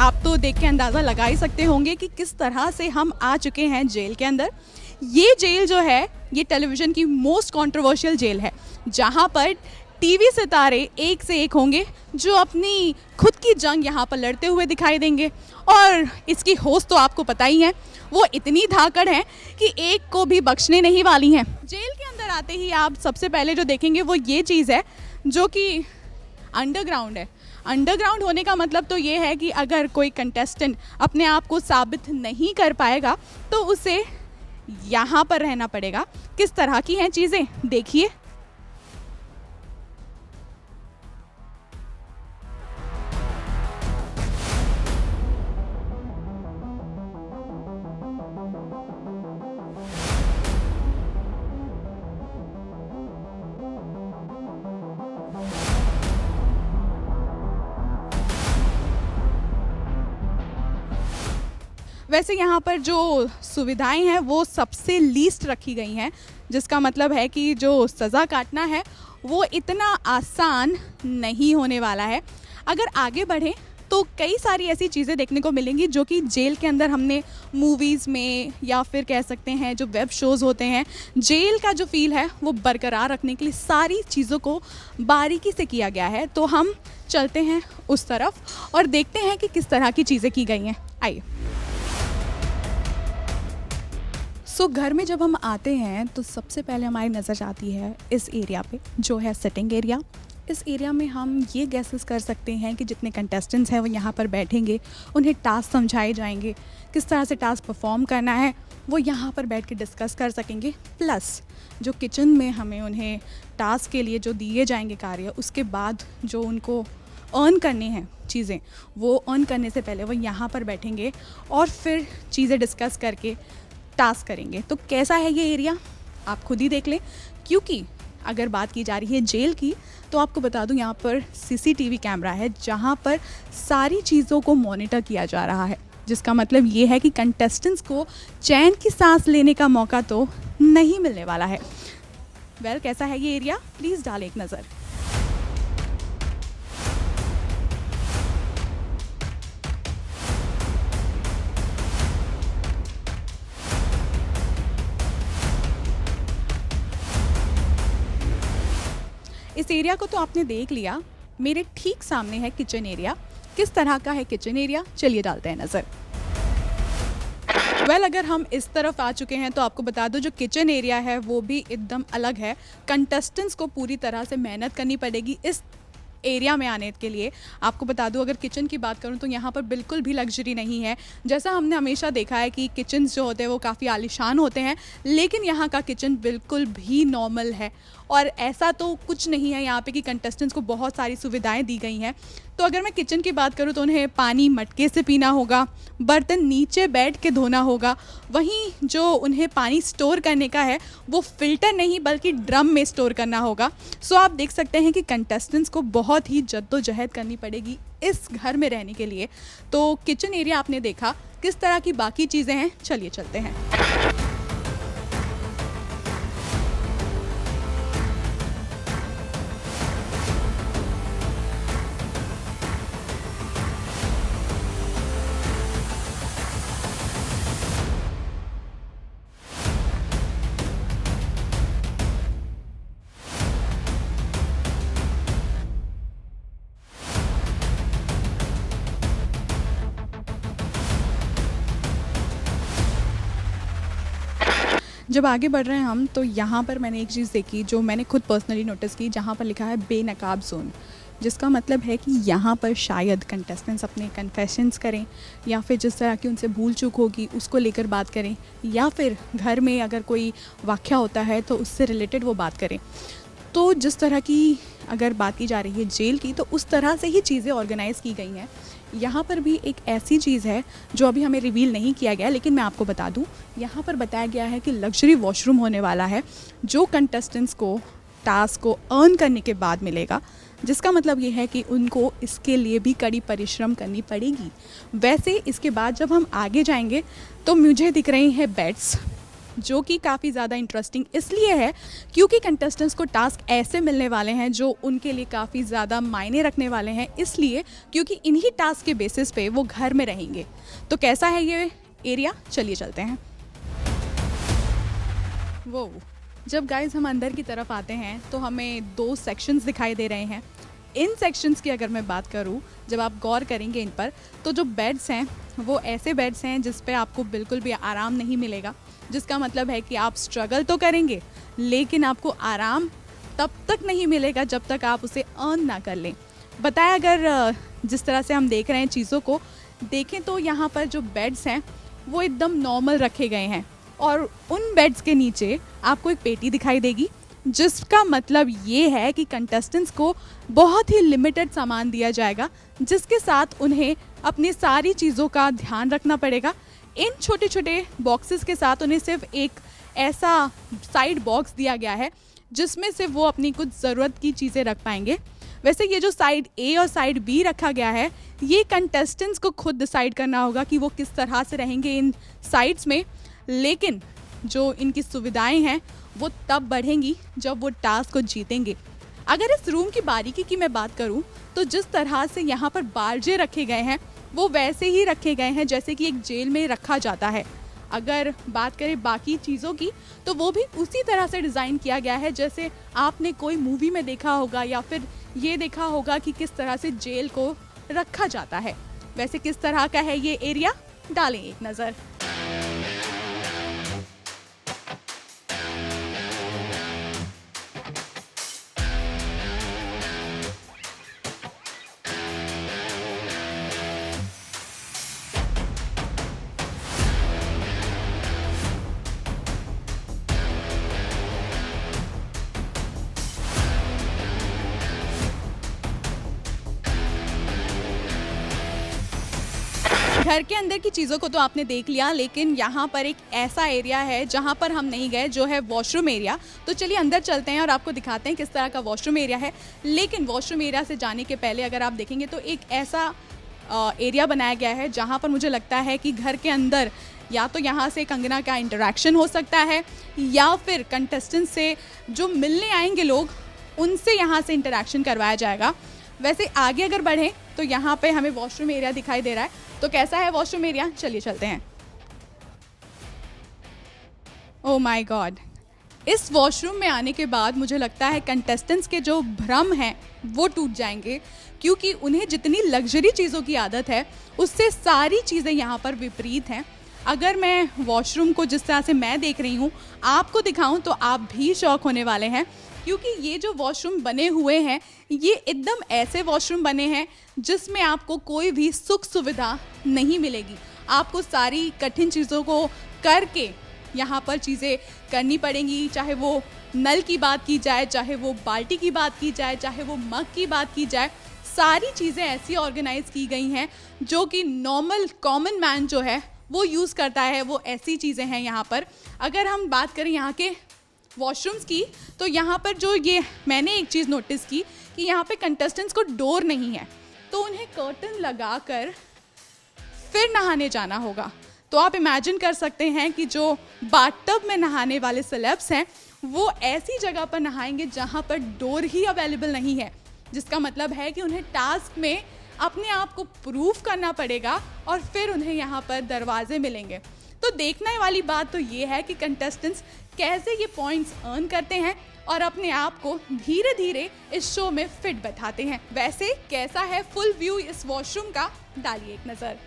आप तो देख के अंदाज़ा लगा ही सकते होंगे कि किस तरह से हम आ चुके हैं जेल के अंदर। ये जेल जो है ये टेलीविज़न की मोस्ट कंट्रोवर्शियल जेल है, जहाँ पर टीवी सितारे एक से एक होंगे जो अपनी खुद की जंग यहाँ पर लड़ते हुए दिखाई देंगे। और इसकी होस्ट तो आपको पता ही है, वो इतनी धाकड़ हैं कि एक को भी बख्शने नहीं वाली हैं। जेल के अंदर आते ही आप सबसे पहले जो देखेंगे वो ये चीज़ है जो कि अंडरग्राउंड है। अंडरग्राउंड होने का मतलब तो ये है कि अगर कोई कंटेस्टेंट अपने आप को साबित नहीं कर पाएगा तो उसे यहाँ पर रहना पड़ेगा। किस तरह की हैं चीज़ें देखिए। वैसे यहाँ पर जो सुविधाएं हैं वो सबसे लीस्ट रखी गई हैं, जिसका मतलब है कि जो सज़ा काटना है वो इतना आसान नहीं होने वाला है। अगर आगे बढ़ें तो कई सारी ऐसी चीज़ें देखने को मिलेंगी जो कि जेल के अंदर हमने मूवीज़ में या फिर कह सकते हैं जो वेब शोज़ होते हैं, जेल का जो फील है वो बरकरार रखने के लिए सारी चीज़ों को बारीकी से किया गया है। तो हम चलते हैं उस तरफ और देखते हैं कि किस तरह की चीज़ें की गई हैं। आइए। घर में जब हम आते हैं तो सबसे पहले हमारी नज़र जाती है इस एरिया पे जो है सिटिंग एरिया। इस एरिया में हम ये गेसेस कर सकते हैं कि जितने कंटेस्टेंट्स हैं वो यहाँ पर बैठेंगे, उन्हें टास्क समझाए जाएंगे, किस तरह से टास्क परफॉर्म करना है वो यहाँ पर बैठ के डिस्कस कर सकेंगे। प्लस जो किचन में हमें उन्हें टास्क के लिए जो दिए जाएंगे कार्य, उसके बाद जो उनको अर्न करने हैं चीज़ें, वो अर्न करने से पहले वो यहाँ पर बैठेंगे और फिर चीज़ें डिस्कस करके टास्क करेंगे। तो कैसा है ये एरिया आप खुद ही देख लें। क्योंकि अगर बात की जा रही है जेल की तो आपको बता दूं यहाँ पर सीसीटीवी कैमरा है जहाँ पर सारी चीज़ों को मॉनिटर किया जा रहा है, जिसका मतलब ये है कि कंटेस्टेंट्स को चैन की सांस लेने का मौका तो नहीं मिलने वाला है। कैसा है ये एरिया, प्लीज़ डालें एक नज़र। इस एरिया को तो आपने देख लिया, मेरे ठीक सामने है किचन एरिया। किस तरह का है किचन एरिया, चलिए डालते हैं नज़र। अगर हम इस तरफ आ चुके हैं तो आपको बता दो जो किचन एरिया है वो भी एकदम अलग है। कंटेस्टेंट्स को पूरी तरह से मेहनत करनी पड़ेगी इस एरिया में आने के लिए। आपको बता दूं अगर किचन की बात करूं तो यहाँ पर बिल्कुल भी लग्जरी नहीं है। जैसा हमने हमेशा देखा है कि किचन जो होते हैं वो काफ़ी आलीशान होते हैं, लेकिन यहाँ का किचन बिल्कुल भी नॉर्मल है। और ऐसा तो कुछ नहीं है यहाँ पे कि कंटेस्टेंट्स को बहुत सारी सुविधाएं दी गई हैं। तो अगर मैं किचन की बात करूँ तो उन्हें पानी मटके से पीना होगा, बर्तन नीचे बैठ के धोना होगा। वहीं जो उन्हें पानी स्टोर करने का है वो फ़िल्टर नहीं बल्कि ड्रम में स्टोर करना होगा। सो आप देख सकते हैं कि कंटेस्टेंट्स को बहुत ही जद्दोजहद करनी पड़ेगी इस घर में रहने के लिए। तो किचन एरिया आपने देखा, किस तरह की बाकी चीज़ें हैं, चलिए चलते हैं। जब आगे बढ़ रहे हैं हम तो यहाँ पर मैंने एक चीज़ देखी जो मैंने खुद पर्सनली नोटिस की, जहाँ पर लिखा है बेनकाब जोन, जिसका मतलब है कि यहाँ पर शायद कंटेस्टेंट्स अपने कन्फेशंस करें या फिर जिस तरह की उनसे भूल चूक होगी उसको लेकर बात करें, या फिर घर में अगर कोई वाक़या होता है तो उससे रिलेटेड वो बात करें। तो जिस तरह की अगर बात की जा रही है जेल की तो उस तरह से ही चीज़ें ऑर्गेनाइज़ की गई हैं। यहाँ पर भी एक ऐसी चीज़ है जो अभी हमें रिवील नहीं किया गया, लेकिन मैं आपको बता दूँ यहाँ पर बताया गया है कि लग्जरी वॉशरूम होने वाला है जो कंटेस्टेंट्स को टास्क को अर्न करने के बाद मिलेगा, जिसका मतलब ये है कि उनको इसके लिए भी कड़ी परिश्रम करनी पड़ेगी। वैसे इसके बाद जब हम आगे जाएंगे तो मुझे दिख रही हैं बेड्स, जो कि काफ़ी ज़्यादा इंटरेस्टिंग इसलिए है क्योंकि कंटेस्टेंट्स को टास्क ऐसे मिलने वाले हैं जो उनके लिए काफ़ी ज़्यादा मायने रखने वाले हैं, इसलिए क्योंकि इन्हीं टास्क के बेसिस पे वो घर में रहेंगे। तो कैसा है ये एरिया, चलिए चलते हैं। वो जब गाइस हम अंदर की तरफ आते हैं तो हमें 2 सेक्शंस दिखाई दे रहे हैं। इन सेक्शंस की अगर मैं बात करूं, जब आप गौर करेंगे इन पर, तो जो बेड्स हैं वो ऐसे बेड्स हैं जिस पे आपको बिल्कुल भी आराम नहीं मिलेगा, जिसका मतलब है कि आप स्ट्रगल तो करेंगे लेकिन आपको आराम तब तक नहीं मिलेगा जब तक आप उसे अर्न ना कर लें। बताया अगर जिस तरह से हम देख रहे हैं चीज़ों को देखें तो यहाँ पर जो बेड्स हैं वो एकदम नॉर्मल रखे गए हैं और उन बेड्स के नीचे आपको एक पेटी दिखाई देगी, जिसका मतलब ये है कि कंटेस्टेंट्स को बहुत ही लिमिटेड सामान दिया जाएगा जिसके साथ उन्हें अपनी सारी चीज़ों का ध्यान रखना पड़ेगा। इन छोटे छोटे बॉक्सेस के साथ उन्हें सिर्फ एक ऐसा साइड बॉक्स दिया गया है जिसमें से वो अपनी कुछ ज़रूरत की चीज़ें रख पाएंगे। वैसे ये जो साइड ए और साइड बी रखा गया है, ये कंटेस्टेंट्स को खुद डिसाइड करना होगा कि वो किस तरह से रहेंगे इन साइड्स में, लेकिन जो इनकी सुविधाएं हैं वो तब बढ़ेंगी जब वो टास्क को जीतेंगे। अगर इस रूम की बारीकी की मैं बात करूं तो जिस तरह से यहाँ पर बारजे रखे गए हैं वो वैसे ही रखे गए हैं जैसे कि एक जेल में रखा जाता है। अगर बात करें बाकी चीज़ों की तो वो भी उसी तरह से डिज़ाइन किया गया है जैसे आपने कोई मूवी में देखा होगा या फिर ये देखा होगा कि किस तरह से जेल को रखा जाता है। वैसे किस तरह का है ये एरिया, डालें एक नज़र। घर के अंदर की चीज़ों को तो आपने देख लिया, लेकिन यहाँ पर एक ऐसा एरिया है जहाँ पर हम नहीं गए, जो है वॉशरूम एरिया। तो चलिए अंदर चलते हैं और आपको दिखाते हैं किस तरह का वॉशरूम एरिया है। लेकिन वॉशरूम एरिया से जाने के पहले अगर आप देखेंगे तो एक ऐसा एरिया बनाया गया है जहाँ पर मुझे लगता है कि घर के अंदर या तो यहाँ से कंगना का इंटरेक्शन हो सकता है या फिर कंटेस्टेंट से जो मिलने आएंगे लोग उनसे यहाँ से इंटरेक्शन करवाया जाएगा। वैसे आगे अगर बढ़ें तो यहाँ पे हमें वॉशरूम एरिया दिखाई दे रहा है। तो कैसा है वॉशरूम एरिया, चलिए चलते हैं। ओह माय गॉड, इस वॉशरूम में आने के बाद मुझे लगता है कंटेस्टेंट्स के जो भ्रम हैं वो टूट जाएंगे, क्योंकि उन्हें जितनी लग्जरी चीज़ों की आदत है उससे सारी चीज़ें यहाँ पर विपरीत हैं। अगर मैं वॉशरूम को जिस तरह से मैं देख रही हूँ आपको दिखाऊं तो आप भी शॉक होने वाले हैं, क्योंकि ये जो वॉशरूम बने हुए हैं ये एकदम ऐसे वॉशरूम बने हैं जिसमें आपको कोई भी सुख सुविधा नहीं मिलेगी। आपको सारी कठिन चीज़ों को करके यहाँ पर चीज़ें करनी पड़ेंगी, चाहे वो नल की बात की जाए, चाहे वो बाल्टी की बात की जाए, चाहे वो मग की बात की जाए। सारी चीज़ें ऐसी ऑर्गेनाइज की गई हैं जो कि नॉर्मल कॉमन मैन जो है वो यूज़ करता है, वो ऐसी चीज़ें हैं यहाँ पर। अगर हम बात करें यहाँ के वॉशरूम्स की तो यहाँ पर जो ये मैंने एक चीज़ नोटिस की कि यहाँ पे कंटेस्टेंट्स को डोर नहीं है, तो उन्हें कर्टन लगाकर फिर नहाने जाना होगा। तो आप इमेजिन कर सकते हैं कि जो बाथटब में नहाने वाले सेलेब्स हैं वो ऐसी जगह पर नहाएंगे जहाँ पर डोर ही अवेलेबल नहीं है, जिसका मतलब है कि उन्हें टास्क में अपने आप को प्रूव करना पड़ेगा और फिर उन्हें यहाँ पर दरवाजे मिलेंगे। तो देखने वाली बात तो ये है कि कंटेस्टेंट्स कैसे ये पॉइंट्स अर्न करते हैं और अपने आप को धीरे धीरे इस शो में फिट बैठाते हैं। वैसे कैसा है फुल व्यू इस वॉशरूम का, डालिए एक नज़र।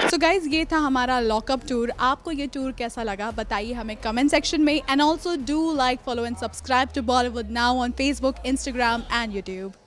सो गाइज ये था हमारा लॉकअप टूर। आपको ये टूर कैसा लगा बताइए हमें कमेंट सेक्शन में, and also do like, follow and subscribe to Bollywood now on Facebook, Instagram and YouTube.